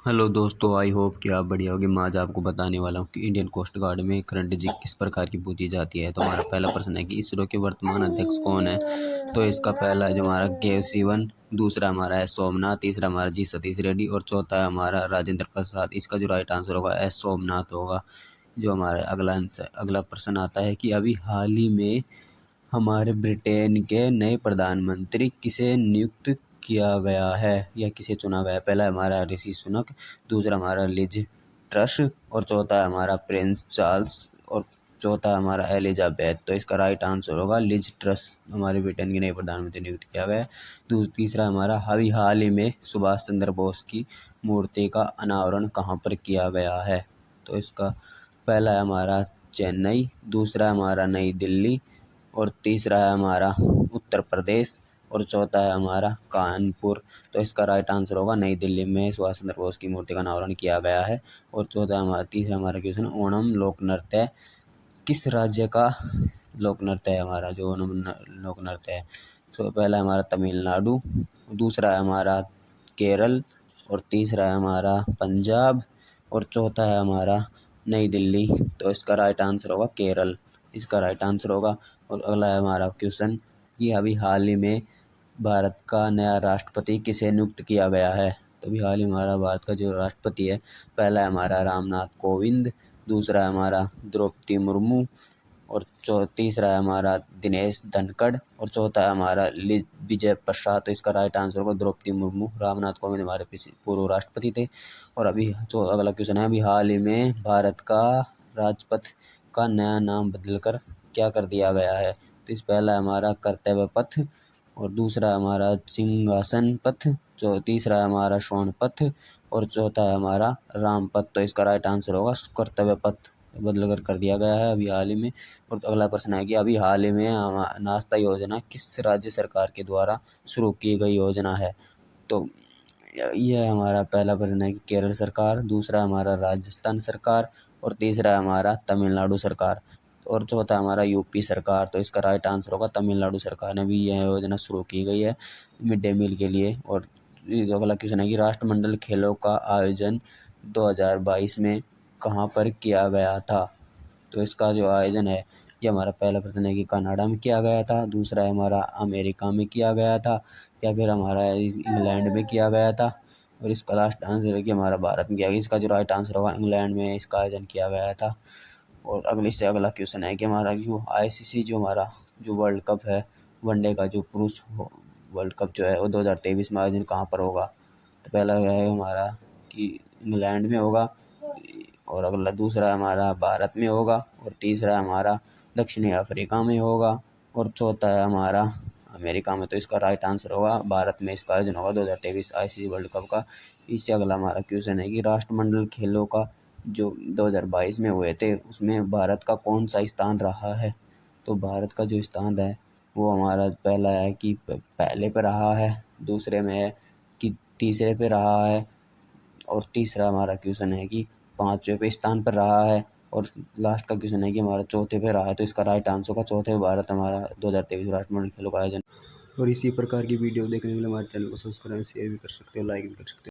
Hello दोस्तों, I hope कि आप बढ़िया होगे। मैं आज आपको बताने वाला हूँ कि इंडियन कोस्ट गार्ड में करंट जी किस प्रकार की पूछी जाती है। तो हमारा पहला प्रश्न है कि इसरो के वर्तमान अध्यक्ष कौन है। तो इसका पहला जो हमारा के शिवन, दूसरा हमारा है सोमनाथ, तीसरा हमारा जी सतीश रेड्डी और चौथा है हमारा राजेंद्र प्रसाद। इसका जो राइट आंसर होगा एस सोमनाथ होगा। जो हमारा अगला प्रश्न आता है कि अभी हाल ही में हमारे ब्रिटेन के नए प्रधानमंत्री किसे नियुक्त किया गया है या किसे चुना गया है। पहला हमारा ऋषि सुनक, दूसरा हमारा लिज ट्रस और चौथा हमारा प्रिंस चार्ल्स और चौथा हमारा एलिजाबेथ। तो इसका राइट आंसर होगा लिज ट्रस। हमारे ब्रिटेन के नए प्रधानमंत्री नियुक्त किया गया है। तीसरा हमारा अभी हाल ही में सुभाष चंद्र बोस की मूर्ति का अनावरण कहाँ पर किया गया है। तो इसका पहला है हमारा चेन्नई, दूसरा हमारा नई दिल्ली और तीसरा है हमारा उत्तर प्रदेश और चौथा है हमारा कानपुर। तो इसका राइट आंसर होगा नई दिल्ली में सुभाष चंद्र बोस की मूर्ति का अनावरण किया गया है। और तीसरा हमारा क्वेश्चन, ओणम लोक नृत्य किस राज्य का लोक नृत्य है। हमारा जो ओणम लोक नृत्य है, तो पहला है हमारा तमिलनाडु, दूसरा है हमारा केरल और तीसरा है हमारा पंजाब और चौथा है हमारा नई दिल्ली। तो इसका राइट आंसर होगा केरल। इसका राइट आंसर होगा। और अगला है हमारा क्वेश्चन कि अभी हाल ही में भारत का नया राष्ट्रपति किसे नियुक्त किया गया है। तो अभी हाल ही हमारा भारत का जो राष्ट्रपति है, पहला है हमारा रामनाथ कोविंद, दूसरा है हमारा द्रौपदी मुर्मू और तीसरा है हमारा दिनेश धनखड़ और चौथा है हमारा विजय प्रसाद। तो इसका राइट आंसर होगा द्रौपदी मुर्मू। रामनाथ कोविंद हमारे पूर्व राष्ट्रपति थे। और अभी जो अगला क्वेश्चन है, अभी हाल ही में भारत का राजपथ का नया नाम बदलकर क्या कर दिया गया है। तो इस पहला है हमारा कर्तव्य पथ और दूसरा है हमारा सिंहासन पथ, जो तीसरा है हमारा स्वर्ण पथ और चौथा है हमारा राम पथ। तो इसका राइट आंसर होगा कर्तव्य पथ बदल कर दिया गया है अभी हाल ही में। और अगला प्रश्न है कि अभी हाल ही में नाश्ता योजना किस राज्य सरकार के द्वारा शुरू की गई योजना है। तो यह हमारा पहला प्रश्न है कि केरल सरकार, दूसरा हमारा राजस्थान सरकार और तीसरा है हमारा तमिलनाडु सरकार और चौथा हमारा यूपी सरकार। तो इसका राइट आंसर होगा तमिलनाडु सरकार ने भी यह योजना शुरू की गई है मिड डे मील के लिए। और अगला क्वेश्चन है कि राष्ट्रमंडल खेलों का आयोजन 2022 में कहाँ पर किया गया था। तो इसका जो आयोजन है, ये हमारा पहला प्रश्न है कि कनाडा में किया गया था, दूसरा है हमारा अमेरिका में किया गया था या फिर हमारा इंग्लैंड में किया गया था और इसका लास्ट आंसर है कि हमारा भारत में किया गया। इसका जो राइट आंसर होगा इंग्लैंड में इसका आयोजन किया गया था। और अगला क्वेश्चन है कि हमारा जो आईसीसी जो हमारा जो वर्ल्ड कप है, वनडे का जो पुरुष वर्ल्ड कप जो है वो 2023 में आयोजन कहाँ पर होगा। तो पहला है हमारा कि इंग्लैंड में होगा और अगला दूसरा हमारा भारत में होगा और तीसरा हमारा दक्षिणी अफ्रीका में होगा और चौथा है हमारा अमेरिका में। तो इसका राइट आंसर होगा भारत में इसका आयोजन होगा 2023 आईसीसी वर्ल्ड कप का। इससे अगला हमारा क्वेश्चन है कि राष्ट्रमंडल खेलों का जो 2022 में हुए थे उसमें भारत का कौन सा स्थान रहा है। तो भारत का जो स्थान है वो हमारा पहला है कि पहले पे रहा है, दूसरे में है कि तीसरे पे रहा है और तीसरा हमारा क्वेश्चन है कि पाँचवें पे स्थान पर रहा है और लास्ट का क्वेश्चन है कि हमारा चौथे पे रहा है। तो इसका राइट आंसर होगा चौथे पे भारत हमारा 2023 राष्ट्रमंडल खेलों का आयोजन। और इसी प्रकार की वीडियो देखने के लिए हमारे चैनल को सब्सक्राइब शेयर भी कर सकते हो, लाइक भी कर सकते हो।